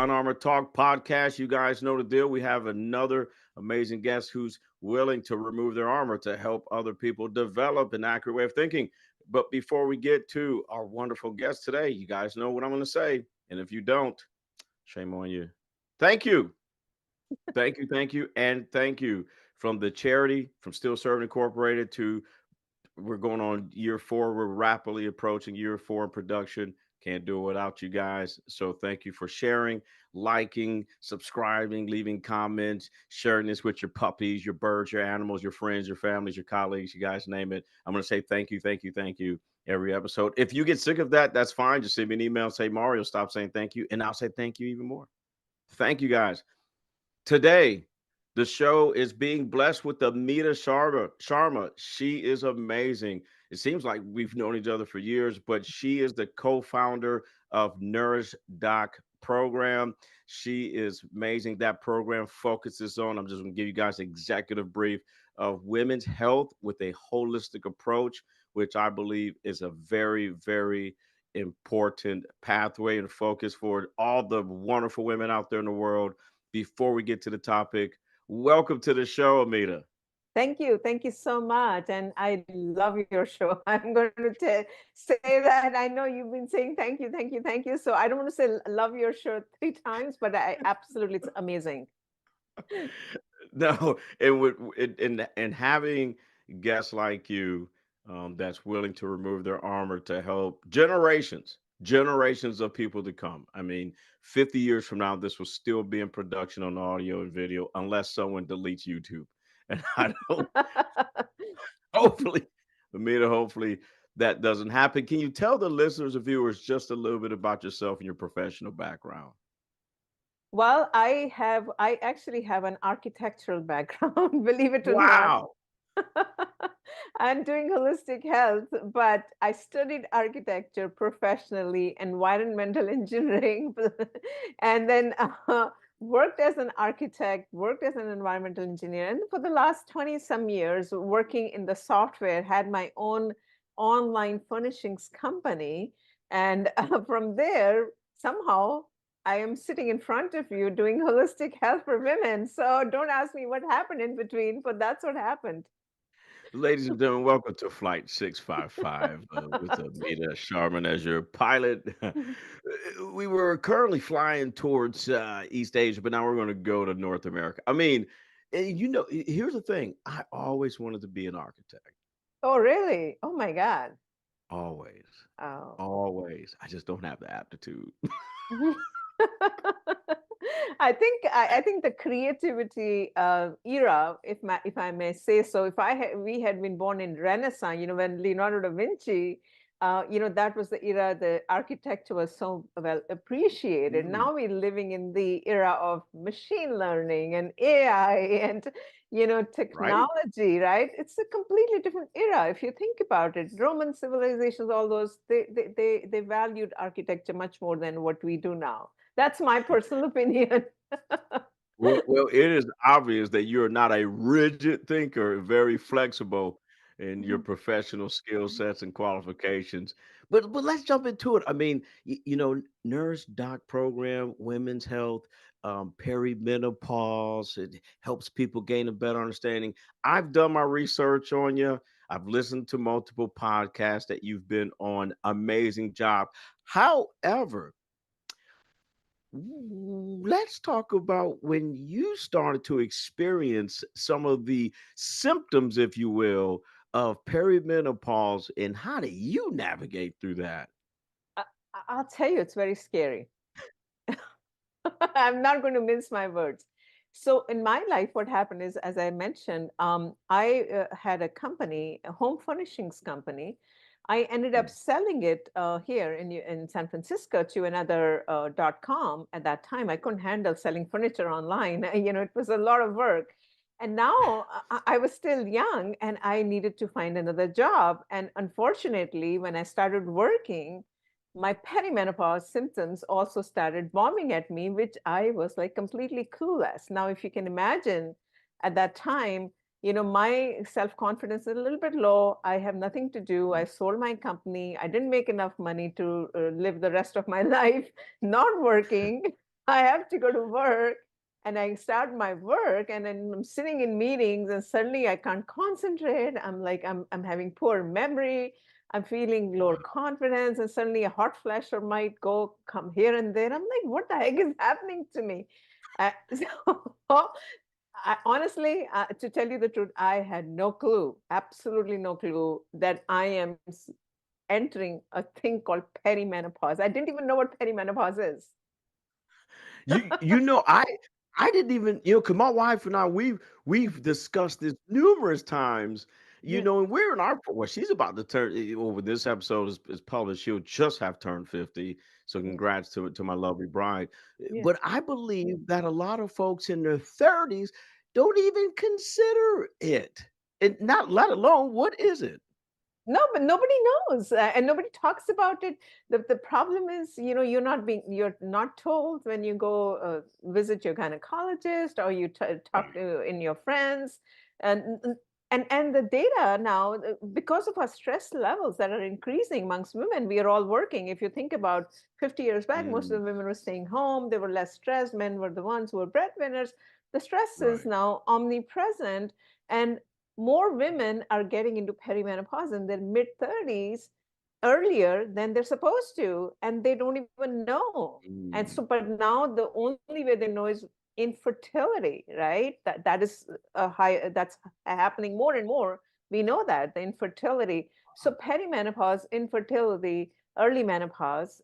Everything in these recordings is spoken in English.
Unarmored Talk Podcast. You guys know the deal. We have another amazing guest who's willing to remove their armor to help other people develop an accurate way of thinking. But before we get to our wonderful guest today, you guys know what I'm going to say. And if you don't, shame on you. Thank you. And thank you from the charity, from Still Serving Incorporated to we're going on year four. We're rapidly approaching year four in production. Can't do it without you guys. So thank you for sharing, liking, subscribing, leaving comments, sharing this with your puppies, your birds, your animals, your friends, your families, your colleagues, you guys name it. I'm going to say thank you every episode. If you get sick of that, that's fine. Just send me an email, say Mario, stop saying thank you, and I'll say thank you even more. Thank you guys. Today, the show is being blessed with Amita Sharma. She is amazing. It seems like we've known each other for years, but she is the co-founder of NourishDoc program. She is amazing. That program focuses on, I'm just going to give you guys an executive brief of women's health with a holistic approach, which I believe is a very, very important pathway and focus for all the wonderful women out there in the world. Before we get to the topic, welcome to the show, Amita. Thank you. Thank you so much. And I love your show. I'm going to say that. I know you've been saying thank you, thank you, thank you. So I don't want to say love your show 3 times, but I absolutely, it's amazing. No, and with and having guests like you that's willing to remove their armor to help generations of people to come. I mean, 50 years from now, this will still be in production on audio and video unless someone deletes YouTube. And I don't, hopefully, Amita, hopefully that doesn't happen. Can you tell the listeners and viewers just a little bit about yourself and your professional background? Well, I actually have an architectural background, believe it or not. Wow. I'm doing holistic health, but I studied architecture professionally, environmental engineering, and then worked as an architect, worked as an environmental engineer. And for the last 20 some years, working in the software, had my own online furnishings company. And from there, somehow, I am sitting in front of you doing holistic health for women. So don't ask me what happened in between, but that's what happened. Ladies and gentlemen, welcome to Flight 655 with Amita Sharman as your pilot. We were currently flying towards East Asia, but now we're going to go to North America. I mean, here's the thing. I always wanted to be an architect. Oh, really? Oh my God. Always. Oh. Always. I just don't have the aptitude. I think the creativity era, if I may say so, if we had been born in Renaissance, when Leonardo da Vinci, that was the era the architecture was so well appreciated. Mm, Now we're living in the era of machine learning and AI and right? technology, right? It's a completely different era if you think about it. Roman civilizations, all those, they valued architecture much more than what we do now. That's my personal opinion. Well, it is obvious that you're not a rigid thinker, very flexible in your professional skill sets and qualifications. But let's jump into it. I mean, Nurse Doc program, women's health, peri-menopause. It helps people gain a better understanding. I've done my research on you. I've listened to multiple podcasts that you've been on. Amazing job. However, let's talk about when you started to experience some of the symptoms, if you will, of perimenopause and how do you navigate through that? I, I'll tell you, it's very scary. I'm not going to mince my words. So in my life, what happened is, as I mentioned, I had a company, a home furnishings company. I ended up Mm. selling it here in San Francisco to another .com. At that time, I couldn't handle selling furniture online. It was a lot of work. And now I was still young and I needed to find another job. And unfortunately, when I started working, my perimenopause symptoms also started bombing at me, which I was like completely clueless. Now, if you can imagine at that time, my self confidence is a little bit low. I have nothing to do. I sold my company. I didn't make enough money to live the rest of my life not working. I have to go to work, and I start my work, and then I'm sitting in meetings, and suddenly I can't concentrate. I'm having poor memory. I'm feeling lower confidence, and suddenly a hot flasher might go come here and there. I'm like, what the heck is happening to me? So honestly, to tell you the truth, I had no clue, absolutely no clue that I am entering a thing called perimenopause. I didn't even know what perimenopause is. I didn't even, because my wife and I, we've discussed this numerous times, Yeah, and we're in our, well, she's about to turn, well, when this episode is published, she'll just have turned 50. So yeah, congrats to my lovely bride. yeah. But I believe that a lot of folks in their 30s don't even consider it. And not let alone what is it? No, but nobody knows, and nobody talks about it. The problem is, you're not told when you go visit your gynecologist, or you talk Right. to in your friends, and and the data now, because of our stress levels that are increasing amongst women, we are all working. If you think about 50 years back, most of Mm, the women were staying home. They were less stressed. Men were the ones who were breadwinners. The stress is right. now omnipresent, and more women are getting into perimenopause in their mid 30s earlier than they're supposed to, and they don't even know. And so, Mm, but now the only way they know is infertility, right? That is a high, that's happening more and more. We know that the infertility. So perimenopause, infertility, early menopause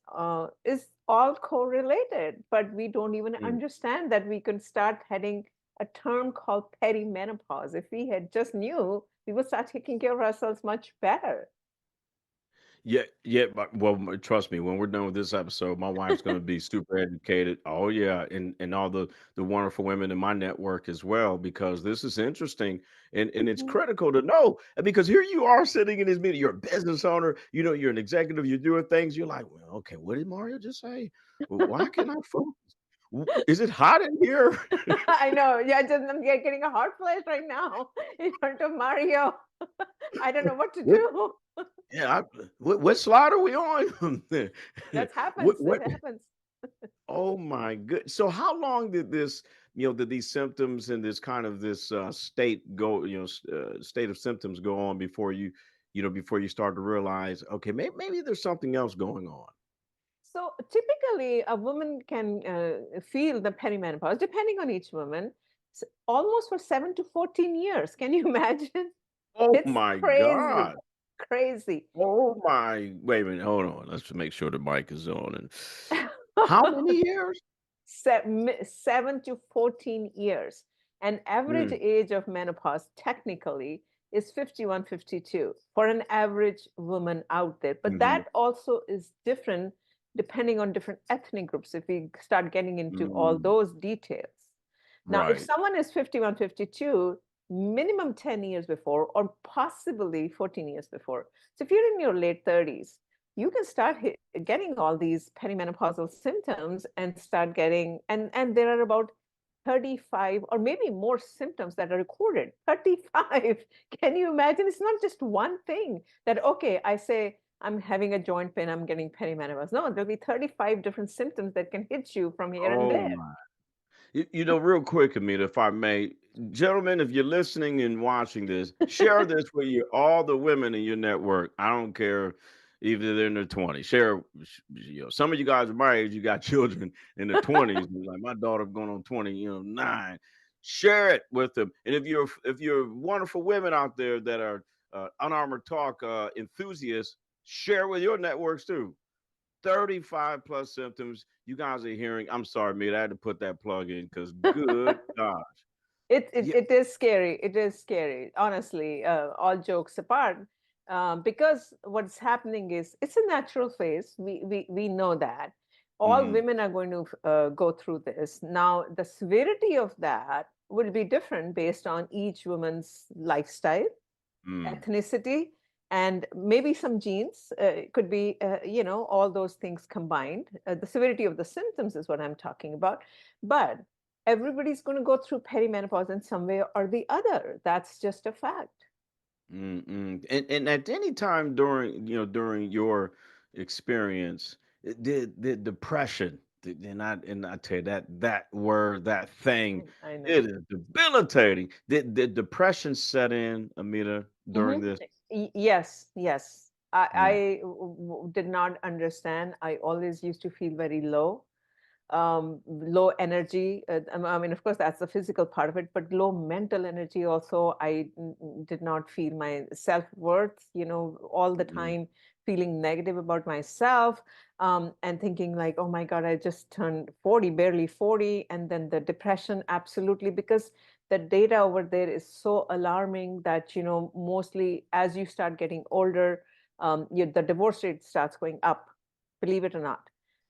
is all correlated, but we don't even mm. understand that we can start heading a term called perimenopause. If we had just knew, we would start taking care of ourselves much better. Yeah, yeah, but well, trust me, when we're done with this episode, my wife's going to be super educated. Oh yeah, and all the wonderful women in my network as well, because this is interesting and it's Mhm. critical to know. And because here you are sitting in this meeting, you're a business owner, you're an executive, you're doing things. You're like, well, okay, what did Mario just say? Well, why can't I focus? Is it hot in here? I know. Yeah, just I'm getting a hot flash right now in front of Mario. I don't know what to What? do. Yeah, what slide are we on? That what happens. It what happens. Oh my good. So how long did did these symptoms and this state go, state of symptoms go on before before you start to realize, okay, maybe there's something else going on. So typically, a woman can feel the perimenopause, depending on each woman, almost for 7 to 14 years. Can you imagine? Oh It's my crazy, God. crazy. Oh my, wait a minute, hold on. Let's just make sure the mic is on. And how many years? 7 to 14 years. And average Mm, age of menopause technically is 51, 52 for an average woman out there. But hmm that also is different depending on different ethnic groups if we start getting into all mm, those details. Now, if right. someone is 51, 52, minimum 10 years before, or possibly 14 years before. So if you're in your late 30s, you can start getting all these perimenopausal symptoms and start getting, and there are about 35 or maybe more symptoms that are recorded. 35. Can you imagine? It's not just one thing that, okay, I say I'm having a joint pain, I'm getting perimenopause. No, there'll be 35 different symptoms that can hit you from here and Oh there. my. Real quick, Amita, if I may, gentlemen, if you're listening and watching this, share this with all the women in your network. I don't care if they're in their 20s. Share, some of you guys are my age, you got children in their 20s. Like my daughter going on 20, 9. Share it with them. And if you're wonderful women out there that are unarmored talk enthusiasts, share with your networks too. 35 plus symptoms. You guys are hearing. I'm sorry, mate. I had to put that plug in because good gosh. It, it Yeah. it is scary. It is scary, honestly. All jokes apart, because what's happening is it's a natural phase. We know that all Mm, women are going to go through this. Now, the severity of that will be different based on each woman's lifestyle, mm, ethnicity, and maybe some genes. It could be, all those things combined. The severity of the symptoms is what I'm talking about. But everybody's going to go through perimenopause in some way or the other. That's just a fact. and at any time during your experience, did depression, And I tell you that word, that thing, I it know. is debilitating. Did depression set in, Amita, during Mhm. this? Yes, yes. Mm, Did not understand. I always used to feel very low, low energy. I mean, of course, that's the physical part of it, but low mental energy also. Did not feel my self-worth, all the mm, time feeling negative about myself, and thinking like, oh my God, I just turned 40, barely 40. And then the depression, absolutely, because the data over there is so alarming that, mostly as you start getting older, the divorce rate starts going up, believe it or not.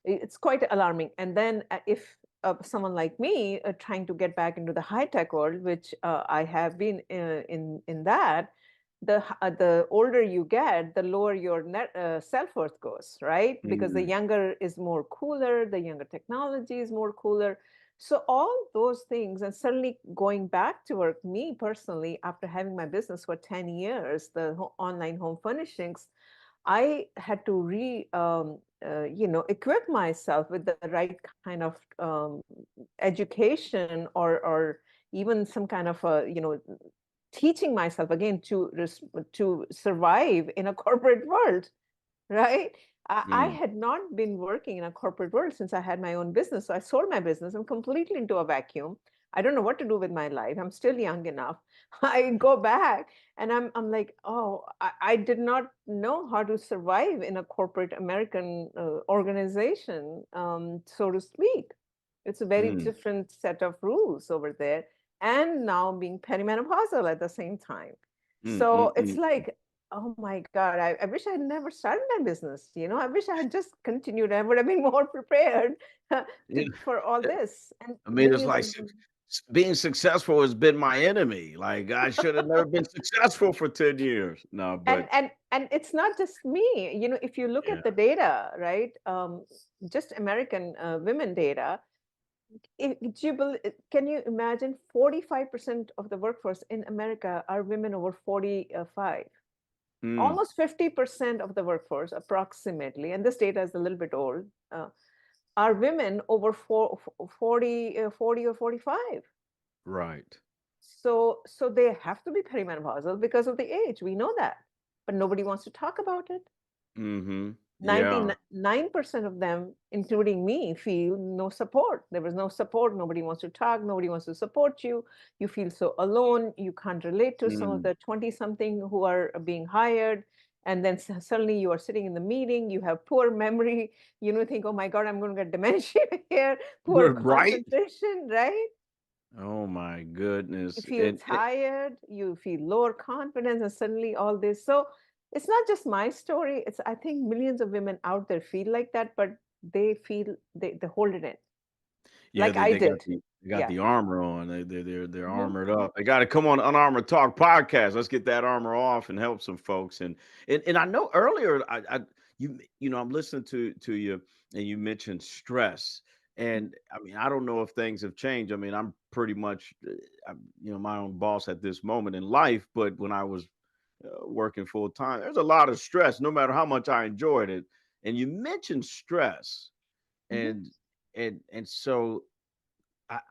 It's quite alarming. And then if someone like me trying to get back into the high tech world, which I have been in that, the older you get, the lower your self worth goes, right? Because the mm, younger is more cooler, the younger technology is more cooler. So all those things, and suddenly going back to work, me personally, after having my business for 10 years, the online home furnishings, I had to equip myself with the right kind of education, or even some kind of teaching myself again to survive in a corporate world, right? I mm, had not been working in a corporate world since I had my own business. So I sold my business. I'm completely into a vacuum. I don't know what to do with my life. I'm still young enough. I go back and I'm like, oh, I did not know how to survive in a corporate American organization, so to speak. It's a very mm, different set of rules over there. And now being perimenopausal at the same time. mm, mm, So it's mm. like, oh my God, I wish I had never started my business. I wish I had just continued. I would have been more prepared Yeah. for all this. And I mean, it's millions like of being successful has been my enemy. Like I should have never been successful for 10 years. No, but and it's not just me. If you look yeah. at the data, right? Just American women data. Can you imagine 45% of the workforce in America are women over 45? Mm, Almost 50% of the workforce, approximately, and this data is a little bit old, are women over 40 or 45. right. So they have to be perimenopausal because of the age. We know that, but nobody wants to talk about it. Mm-hmm. Yeah. 99% of them, including me, feel no support. There was no support. Nobody wants to talk. Nobody wants to support you. You feel so alone. You can't relate to some of Mm. the 20 something who are being hired. And then suddenly you are sitting in the meeting, you have poor memory, think, oh my God, I'm going to get dementia here, poor Right? concentration, right? Oh my You goodness. feel And tired, you feel lower confidence, and suddenly all this. So it's not just my story. It's, I think, millions of women out there feel like that, but they feel they hold it in, yeah, like I they got did. the Yeah. armor on. They're Hmm. armored up. They got to come on Unarmored Talk Podcast. Let's get that armor off and help some folks. And I know earlier I'm listening to you and you mentioned stress. And I mean, I don't know if things have changed. I mean, I'm pretty much I'm, my own boss at this moment in life, but when I was working full time, there's a lot of stress no matter how much I enjoyed it. And you mentioned stress Hmm. and so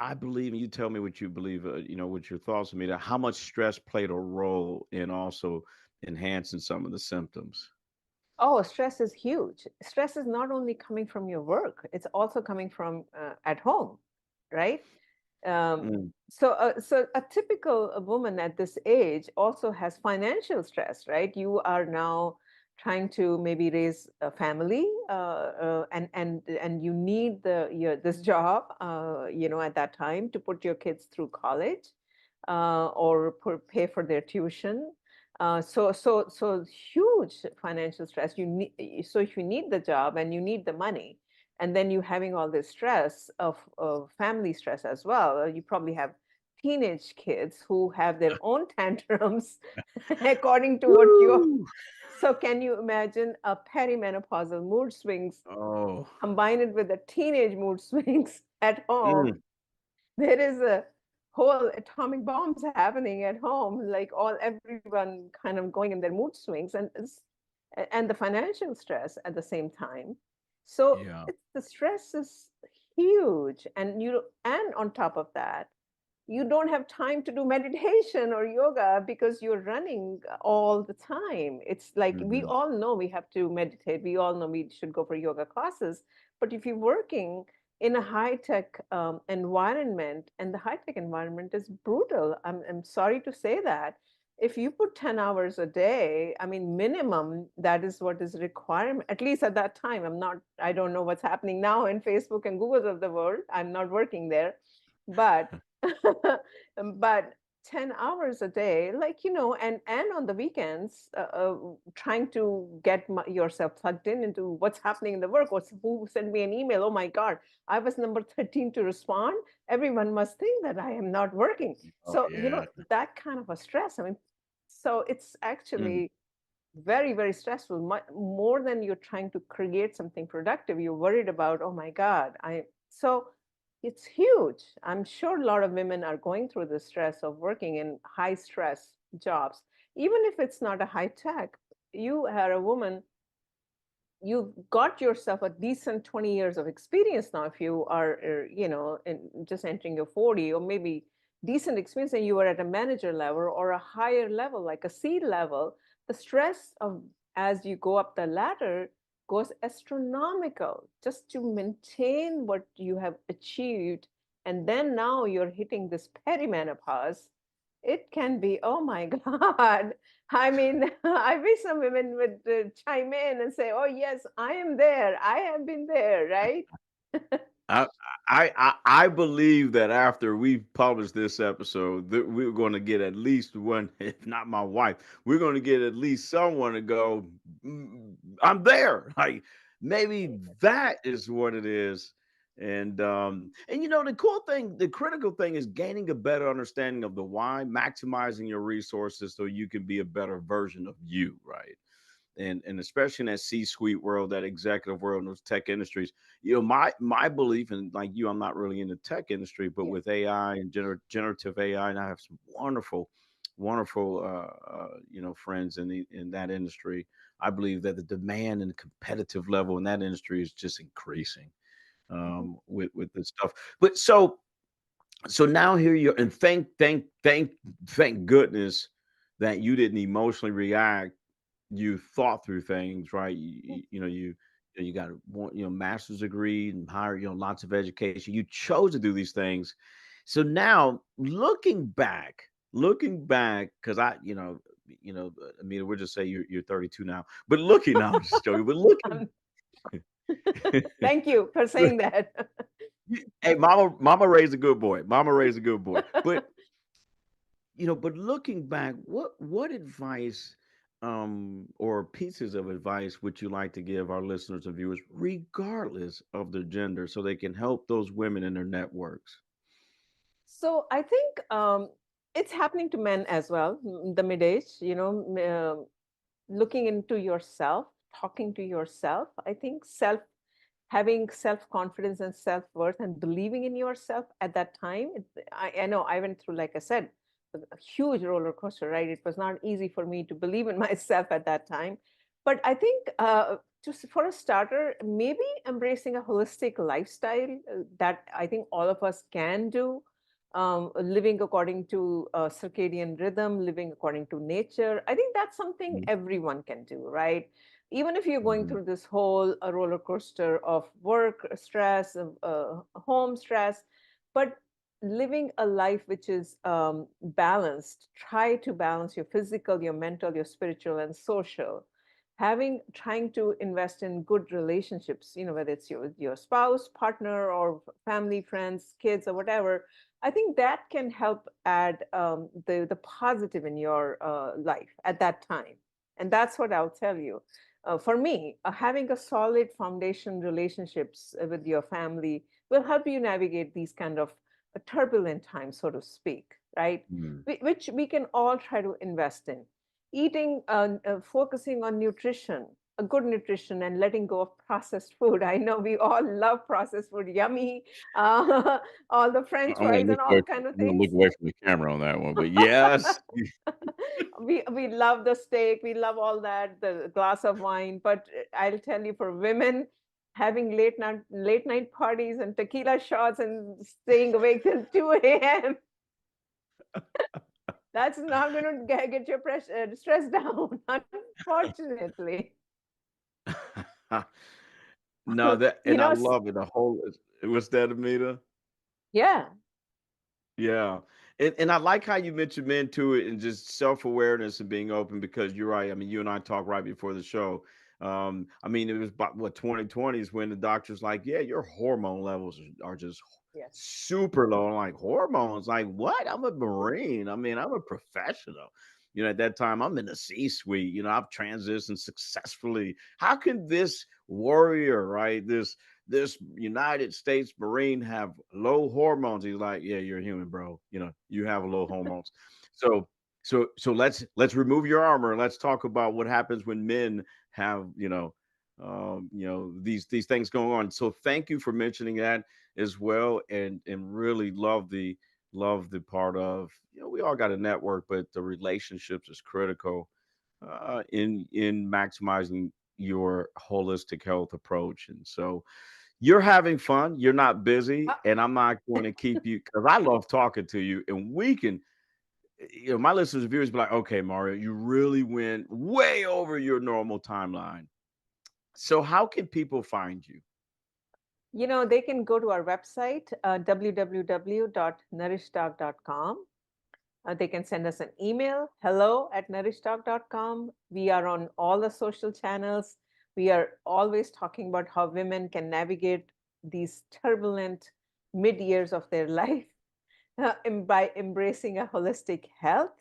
I believe, and you tell me what you believe, what your thoughts on me, that how much stress played a role in also enhancing some of the symptoms. Oh, stress is huge. Stress is not only coming from your work; it's also coming from at home, right? Um, Mm, so a typical woman at this age also has financial stress, right? You are now trying to maybe raise a family, and you need this job, at that time to put your kids through college, or pay for their tuition. So huge financial stress. So if you need the job and you need the money, and then you having all this stress of family stress as well. You probably have teenage kids who have their own tantrums according to what you. woo! So can you imagine a perimenopausal mood swings, Oh, combine it with the teenage mood swings at home? mm, There is a whole atomic bombs happening at home, like everyone kind of going in their mood swings, and the financial stress at the same time. So yeah. the stress is huge. And on top of that, you don't have time to do meditation or yoga because you're running all the time. It's like we Mhm. all know we have to meditate. We all know we should go for yoga classes. But if you're working in a high tech environment, and the high tech environment is brutal, I'm sorry to say that. If you put 10 hours a day, I mean, minimum, that is what is requirement, at least at that time. I don't know what's happening now in Facebook and Google's of the world. I'm not working there. But but 10 hours a day, like, and on the weekends, trying to get yourself plugged into what's happening in the work. Who sent me an email? Oh my God, I was number 13 to respond. Everyone must think that I am not working. Oh So, yeah. that kind of a stress. I mean, so it's Mhm. actually very, very stressful. More than you're trying to create something productive, you're worried about, oh my God, so it's huge. I'm sure a lot of women are going through the stress of working in high stress jobs. Even if it's not a high tech, you are a woman, you've got yourself a decent 20 years of experience now. If you are, just entering your 40, or maybe decent experience, and you are at a manager level or a higher level, like a C level, the stress of as you go up the ladder goes astronomical just to maintain what you have achieved. And then now you're hitting this perimenopause. It can be, oh my God. I mean, I wish some women would chime in and say, "Oh yes, I am there. I have been there." Right? I, I believe that after we publish this episode, that we're going to get at least one, if not my wife, we're going to get at least someone to go, "Mm, I'm there." Like maybe that is what it is. And the cool thing, the critical thing is gaining a better understanding of the why, maximizing your resources so you can be a better version of you, right? And especially in that C-suite world, that executive world, in those tech industries. My belief, and like you, I'm not really in the tech industry, but Yes. with AI and generative AI, and I have some wonderful friends in that industry. I believe that the demand and the competitive level in that industry is just increasing Mhm. with this stuff. But so now here you're, and thank goodness that you didn't emotionally react. You thought through things, right? You got a master's degree and higher, lots of education. You chose to do these things. So now looking back, because Amita, we'll just say you're 32 now. But looking now, I'm just joking. But looking, Um, Thank you for saying that. hey, mama raised a good boy. Mama raised a good boy. But looking back, what advice or pieces of advice would you like to give our listeners and viewers, regardless of their gender, so they can help those women in their networks? So I think it's happening to men as well, the mid age, looking into yourself, talking to yourself. I think having self confidence and self worth and believing in yourself at that time. I know I went through, like I said, a huge roller coaster, right? It was not easy for me to believe in myself at that time. But I think just for a starter, maybe embracing a holistic lifestyle that I think all of us can do. Living according to circadian rhythm, living according to nature. I think that's something everyone can do, right? Even if you're going Mhm. through this whole roller coaster of work stress, of home stress, but living a life which is balanced, try to balance your physical, your mental, your spiritual, and social. Trying to invest in good relationships, whether it's your spouse, partner, or family, friends, kids, or whatever. I think that can help add the positive in your life at that time. And that's what I'll tell you. For me, having a solid foundation relationships with your family will help you navigate these kind of turbulent times, so to speak, right? Mhm. Which we can all try to invest in. Eating, focusing on nutrition, a good nutrition, and letting go of processed food. I know we all love processed food, yummy, all the French I'm gonna fries look and all away. kind of I'm gonna look things. away from the camera on that one, but yes. We love the steak, we love all that, the glass of wine. But I'll tell you, for women, having late night parties and tequila shots and staying awake till 2 a.m. That's not going to get your stress down, unfortunately. No, that you and I know, love it. The whole what's that, Amita? yeah, Yeah. And I like how you mentioned men to it and just self-awareness and being open because you're right. I mean, you and I talked right before the show. I mean, it was about what 2020 is when the doctor's like, yeah, your hormone levels are just yes. super low. I'm like, hormones? Like, what? I'm a Marine. I mean, I'm a professional. At that time, I'm in the C-suite. I've transitioned successfully. How can this warrior, right? This United States Marine have low hormones. He's like, yeah, you're a human, bro. You have low hormones. So so let's remove your armor and let's talk about what happens when men have these things going on. So thank you for mentioning that as well, and really love the part of we all got a network, but the relationships is critical in maximizing your holistic health approach. And so you're having fun. You're not busy, Uh, and I'm not going to keep you because I love talking to you. And we can, my listeners and viewers be like, okay, Mario, you really went way over your normal timeline. So how can people find you? they can go to our website, www.nourishdoc.com. They can send us an email, hello@nourishdoc.com. We are on all the social channels. We are always talking about how women can navigate these turbulent mid years of their life by embracing a holistic health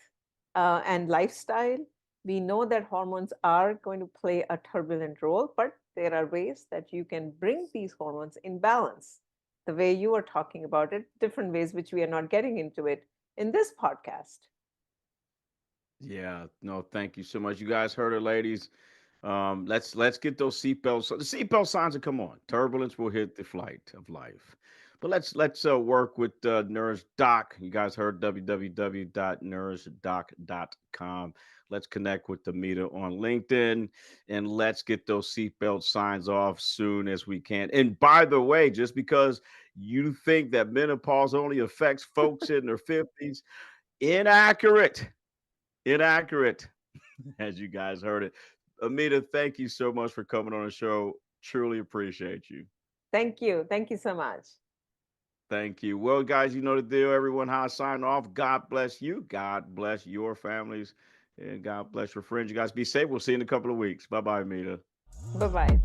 and lifestyle. We know that hormones are going to play a turbulent role, but there are ways that you can bring these hormones in balance. The way you are talking about it, different ways which we are not getting into it in this podcast. Yeah, no, thank you so much. You guys heard it, ladies. Let's get those seatbelts. The seatbelt signs will come on. Turbulence will hit the flight of life. But let's work with NourishDoc. You guys heard www.nourishdoc.com. Let's connect with Amita on LinkedIn and let's get those seatbelt signs off soon as we can. And by the way, just because you think that menopause only affects folks in their 50s, inaccurate. Inaccurate, as you guys heard it. Amita, thank you so much for coming on the show. Truly appreciate you. Thank you. Thank you so much. Thank you. Well, guys, you know the deal. Everyone, how I sign off. God bless you. God bless your families. And God bless your friends. You guys be safe. We'll see you in a couple of weeks. Bye bye, Amita. Bye bye.